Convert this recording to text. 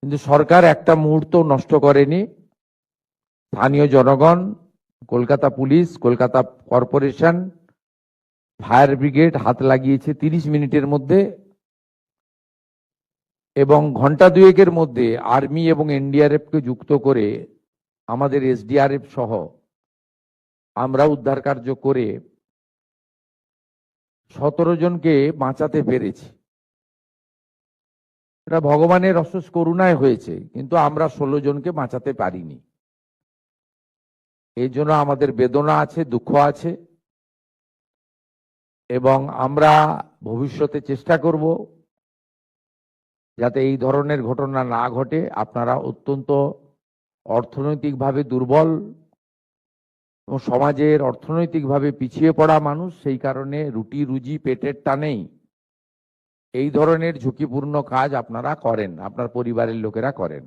কিন্তু সরকার একটা মুহূর্ত নষ্ট করেনি। স্থানীয় জনগণ, Kolkata police, Kolkata corporation, fire brigade হাত লাগিয়েছে 30 মিনিটের মধ্যে, এবং ঘন্টা দুয়েকের মধ্যে আর্মি এবং এনডিআরএফ কে যুক্ত করে আমাদের এসডিআরএফ সহ আমরা উদ্ধার কার্য করে 17 জনকে বাঁচাতে পেরেছি। এটা ভগবানের অশেষ করুণায় হয়েছে, কিন্তু আমরা 16 জনকে বাঁচাতে পারিনি। এই জন্য আমাদের বেদনা আছে, দুঃখ আছে, এবং আমরা ভবিষ্যতে চেষ্টা করব যাতে এই ধরনের ঘটনা না ঘটে। আপনারা অত্যন্ত অর্থনৈতিকভাবে দুর্বল এবং সমাজের অর্থনৈতিকভাবে পিছিয়ে পড়া মানুষ, সেই কারণে রুটি রুজি পেটের টানেই এই ধরনের ঝুঁকিপূর্ণ কাজ আপনারা করেন, আপনার পরিবারের লোকেরা করেন।